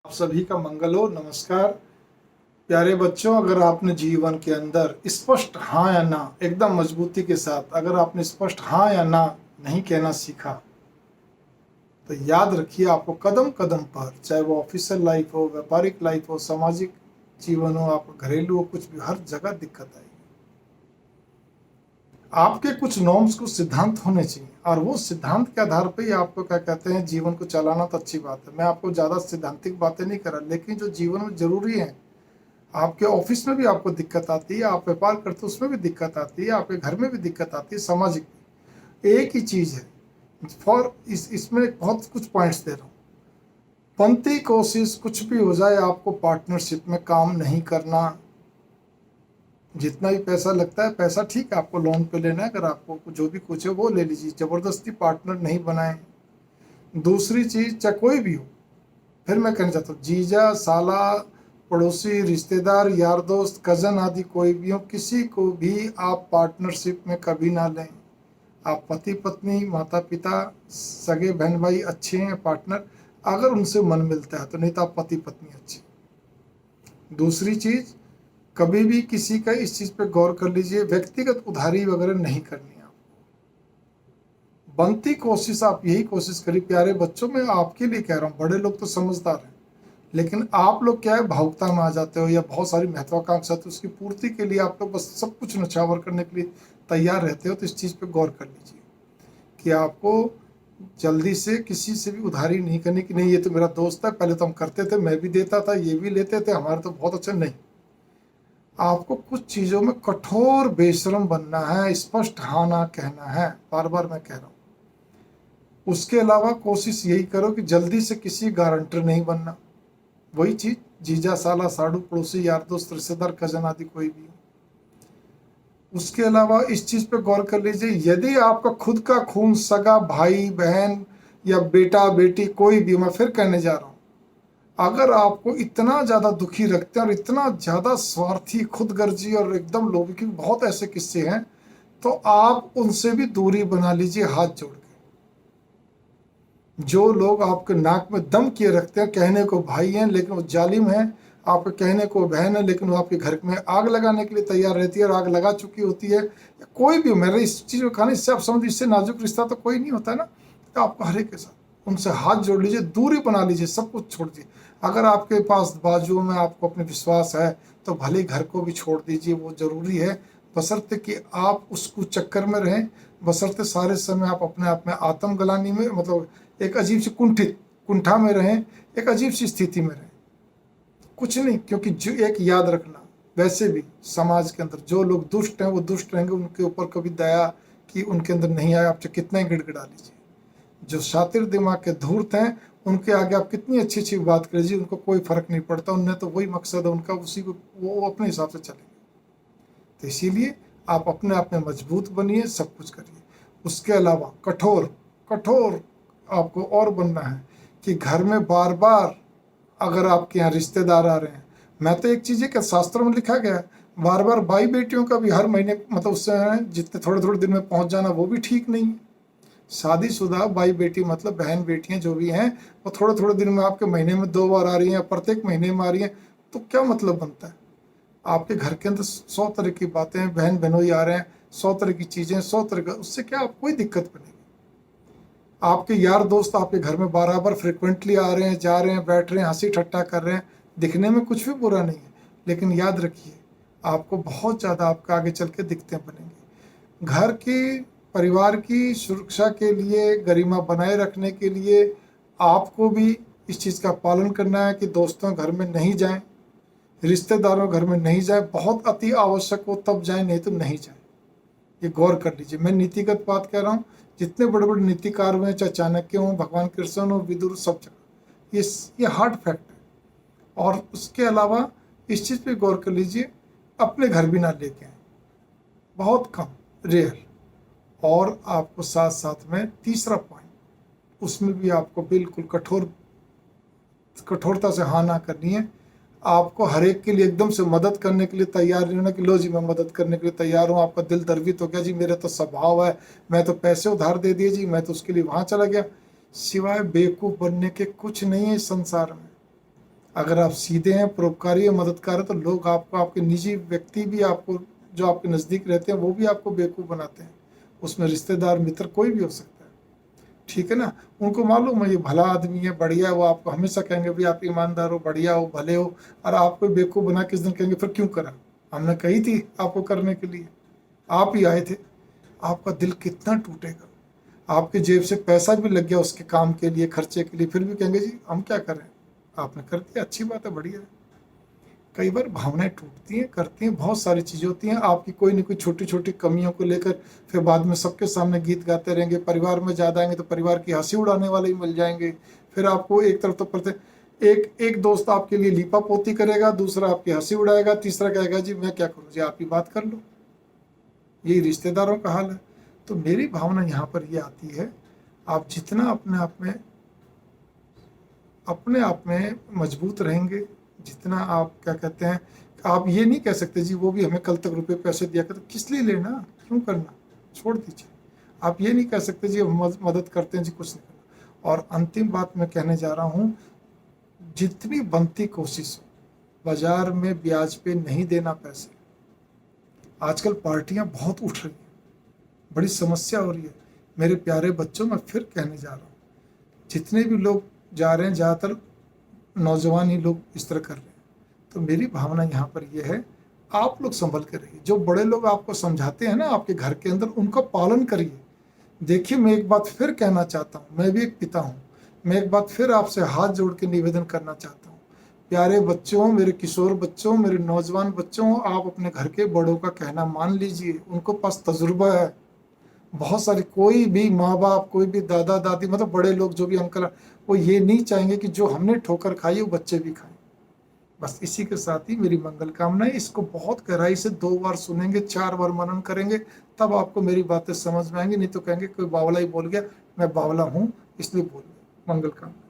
आप सभी का मंगल हो। नमस्कार प्यारे बच्चों, अगर आपने जीवन के अंदर स्पष्ट हाँ या ना एकदम मजबूती के साथ अगर आपने स्पष्ट हाँ या ना नहीं कहना सीखा तो याद रखिए आपको कदम कदम पर, चाहे वो ऑफिशियल लाइफ हो, व्यापारिक लाइफ हो, सामाजिक जीवन हो, आपका घरेलू हो, कुछ भी, हर जगह दिक्कत आएगी। आपके कुछ नॉर्म्स, कुछ सिद्धांत होने चाहिए और वो सिद्धांत के आधार पर ही आपको क्या कहते हैं जीवन को चलाना। तो अच्छी बात है, मैं आपको ज़्यादा सिद्धांतिक बातें नहीं कर रहा, लेकिन जो जीवन में जरूरी है, आपके ऑफिस में भी आपको दिक्कत आती है, आप व्यापार करते हो उसमें भी दिक्कत आती है, आपके घर में भी दिक्कत आती है, सामाजिक भी एक ही चीज़ है। फॉर इसमें बहुत कुछ पॉइंट्स दे रहा हूँ। बनती कोशिश कुछ भी हो जाए, आपको पार्टनरशिप में काम नहीं करना। जितना भी पैसा लगता है, पैसा ठीक है आपको लोन पे लेना है, अगर आपको जो भी कुछ है वो ले लीजिए, ज़बरदस्ती पार्टनर नहीं बनाए। दूसरी चीज़, चाहे कोई भी हो, फिर मैं कहना चाहता हूँ, जीजा, साला, पड़ोसी, रिश्तेदार, यार दोस्त, कज़न आदि कोई भी हो, किसी को भी आप पार्टनरशिप में कभी ना लें। आप पति पत्नी, माता पिता, सगे बहन भाई अच्छे हैं पार्टनर, अगर उनसे मन मिलता है तो, नहीं तो आप पति पत्नी अच्छे। दूसरी चीज़, कभी भी किसी का इस चीज़ पे गौर कर लीजिए, व्यक्तिगत उधारी वगैरह नहीं करनी है आपको। बनती कोशिश आप यही कोशिश करिए। प्यारे बच्चों, मैं आपके लिए कह रहा हूँ, बड़े लोग तो समझदार हैं, लेकिन आप लोग क्या है, भावुकता में आ जाते हो या बहुत सारी महत्वाकांक्षा है, तो उसकी पूर्ति के लिए आप लोग बस सब कुछ नछावर करने के लिए तैयार रहते हो। तो इस चीज़ पे गौर कर लीजिए कि आपको जल्दी से किसी से भी उधारी नहीं करनी कि नहीं ये तो मेरा दोस्त है, पहले तो हम करते थे, मैं भी देता था, ये भी लेते थे, हमारे तो बहुत अच्छा। नहीं, आपको कुछ चीज़ों में कठोर बेशरम बनना है, स्पष्ट हाँ ना कहना है, बार बार मैं कह रहा हूँ। उसके अलावा कोशिश यही करो कि जल्दी से किसी गारंटर नहीं बनना। वही चीज, जीजा, साला, साड़ू, पड़ोसी, यार दोस्त, रिश्तेदार, कजन आदि कोई भी हो। उसके अलावा इस चीज पे गौर कर लीजिए, यदि आपका खुद का खून, सगा भाई बहन या बेटा बेटी कोई भी, मैं फिर कहने जा रहा हूँ, अगर आपको इतना ज्यादा दुखी रखते हैं और इतना ज्यादा स्वार्थी, खुदगर्जी और एकदम लोभी, की बहुत ऐसे किस्से हैं, तो आप उनसे भी दूरी बना लीजिए हाथ जोड़ के। जो लोग आपके नाक में दम किए रखते हैं, कहने को भाई हैं लेकिन वो जालिम है, आपके कहने को बहन है लेकिन वो आपके घर में आग लगाने के लिए तैयार रहती है और आग लगा चुकी होती है। कोई भी, मेरे इस चीज़ को कहना, इससे आप समझ, इससे नाजुक रिश्ता तो कोई नहीं होता है ना। तो आपको हर एक के साथ उनसे हाथ जोड़ लीजिए, दूरी बना लीजिए, सब कुछ छोड़ दीजिए। अगर आपके पास बाजुओं में आपको अपने विश्वास है तो भले घर को भी छोड़ दीजिए, वो जरूरी है, बशर्ते कि आप उसको चक्कर में रहें, बशर्ते सारे समय आप अपने आप में आत्मग्लानि में, मतलब एक अजीब सी कुंठा में रहें, एक अजीब सी स्थिति में रहें, कुछ नहीं। क्योंकि जो एक याद रखना, वैसे भी समाज के अंदर जो लोग दुष्ट हैं वो दुष्ट रहेंगे, उनके ऊपर कभी दया कि उनके अंदर नहीं आए, आप चाहे कितना ही गिड़गिड़ा लीजिए। जो शातिर दिमाग के धूर्त हैं, उनके आगे आप कितनी अच्छी अच्छी बात कर लीजिए, उनको कोई फर्क नहीं पड़ता, उनने तो वही मकसद है उनका, उसी को वो अपने हिसाब से चलेंगे। तो इसीलिए आप अपने आप में मजबूत बनिए, सब कुछ करिए। उसके अलावा कठोर कठोर आपको और बनना है कि घर में बार बार अगर आपके यहाँ रिश्तेदार आ रहे हैं, मैं तो एक चीज़ है कि शास्त्रों में लिखा गया है, बार बार भाई बेटियों का भी हर महीने, मतलब उससे जितने थोड़े थोड़े दिन में पहुंच जाना, वो भी ठीक नहीं है। शादीशुदा भाई बेटी, मतलब बहन बेटियां जो भी हैं, वो थोड़े थोड़े दिन में आपके महीने में 2 बार आ रही हैं, प्रत्येक महीने में आ रही हैं, तो क्या मतलब बनता है? आपके घर के अंदर 100 तरह की बातें हैं, बहन बहनोई आ रहे हैं, 100 तरह की चीज़ें, 100 तरह का, उससे क्या आप कोई दिक्कत बनेगी? आपके यार दोस्त आपके घर में बराबर फ्रिक्वेंटली आ रहे हैं, जा रहे हैं, बैठ रहे हैं, हंसी ठट्टा कर रहे हैं, दिखने में कुछ भी बुरा नहीं है, लेकिन याद रखिए आपको बहुत ज़्यादा आपका आगे चल के दिक्कतें बनेंगी। घर की, परिवार की सुरक्षा के लिए, गरिमा बनाए रखने के लिए आपको भी इस चीज़ का पालन करना है कि दोस्तों घर में नहीं जाएं, रिश्तेदारों घर में नहीं जाएं, बहुत अति आवश्यक हो तब जाएं, नहीं तो नहीं जाएं। ये गौर कर लीजिए, मैं नीतिगत बात कह रहा हूँ। जितने बड़े बड़े नीतिकार हुए, चाहे चाणक्य हों, भगवान कृष्ण हो, विदुर, सब जगह ये हार्ड फैक्ट है। और उसके अलावा इस चीज़ पे गौर कर लीजिए, अपने घर भी ना लेके आए, बहुत कम, रेयर। और आपको साथ साथ में तीसरा पॉइंट, उसमें भी आपको बिल्कुल कठोरता से हाँ ना करनी है। आपको हर एक के लिए एकदम से मदद करने के लिए तैयार नहीं होना कि लो जी मैं मदद करने के लिए तैयार हूँ, आपका दिल द्रवित हो गया जी, मेरा तो स्वभाव है, मैं तो पैसे उधार दे दिए जी, मैं तो उसके लिए वहाँ चला गया। सिवाय बेवकूफ़ बनने के कुछ नहीं है इस संसार में। अगर आप सीधे हैं, परोपकारी हैं, मददगार हैं, तो लोग आपको, आपके निजी व्यक्ति भी आपको, जो आपके नज़दीक रहते हैं वो भी आपको बेवकूफ़ बनाते हैं। उसमें रिश्तेदार, मित्र कोई भी हो सकता है, ठीक है ना। उनको मालूम है ये भला आदमी है, बढ़िया है, वो आपको हमेशा कहेंगे भी आप ईमानदार हो, बढ़िया हो, भले हो। और आपको बेवकूफ़ बना किस दिन कहेंगे फिर क्यों करा, हमने कही थी आपको करने के लिए, आप ही आए थे। आपका दिल कितना टूटेगा। आपके जेब से पैसा भी लग गया उसके काम के लिए, खर्चे के लिए, फिर भी कहेंगे जी हम क्या करें, आपने कर दिया, अच्छी बात है, बढ़िया है। कई बार भावनाएं टूटती हैं, करती हैं, बहुत सारी चीज़ें होती हैं आपकी, कोई ना कोई छोटी छोटी कमियों को लेकर फिर बाद में सबके सामने गीत गाते रहेंगे। परिवार में ज़्यादा आएंगे तो परिवार की हंसी उड़ाने वाले ही मिल जाएंगे। फिर आपको एक तरफ तो पड़ते, एक एक दोस्त आपके लिए लीपा पोती करेगा, दूसरा आपकी हंसी उड़ाएगा, तीसरा कहेगा जी मैं क्या करूँ जी, आप ही बात कर लो। यही रिश्तेदारों का हाल है। तो मेरी भावना यहाँ पर ये आती है, आप जितना अपने आप में मजबूत रहेंगे, जितना आप क्या कहते हैं, आप ये नहीं कह सकते जी वो भी हमें कल तक रुपए पैसे दिया कर, तो किस लिए लेना, क्यों करना, छोड़ दीजिए। आप ये नहीं कह सकते जी हम मदद करते हैं जी, कुछ नहीं करना। और अंतिम बात मैं कहने जा रहा हूँ, जितनी बनती कोशिश हो, बाजार में ब्याज पे नहीं देना पैसे। आजकल पार्टियां बहुत उठ रही हैं, बड़ी समस्या हो रही है। मेरे प्यारे बच्चों, मैं फिर कहने जा रहा हूँ, जितने भी लोग जा रहे हैं, ज़्यादातर नौजवान ही लोग इस तरह कर रहे हैं। तो मेरी भावना यहाँ पर यह है, आप लोग संभल कर रहिए। जो बड़े लोग आपको समझाते हैं ना आपके घर के अंदर, उनका पालन करिए। देखिए, मैं एक बात फिर कहना चाहता हूँ, मैं भी एक पिता हूँ, मैं एक बात फिर आपसे हाथ जोड़ के निवेदन करना चाहता हूँ। प्यारे बच्चों, मेरे किशोर बच्चों, मेरे नौजवान बच्चों, आप अपने घर के बड़ों का कहना मान लीजिए। उनको पास तजुर्बा है बहुत सारी। कोई भी माँ बाप, कोई भी दादा दादी, मतलब बड़े लोग जो भी अंकल, वो ये नहीं चाहेंगे कि जो हमने ठोकर खाई वो बच्चे भी खाएं। बस इसी के साथ ही मेरी मंगल कामनाएं। इसको बहुत गहराई से 2 बार सुनेंगे, 4 बार मनन करेंगे, तब आपको मेरी बातें समझ में आएंगी। नहीं तो कहेंगे कोई बावला ही बोल गया, मैं बावला हूँ इसलिए बोल गया। मंगल कामना।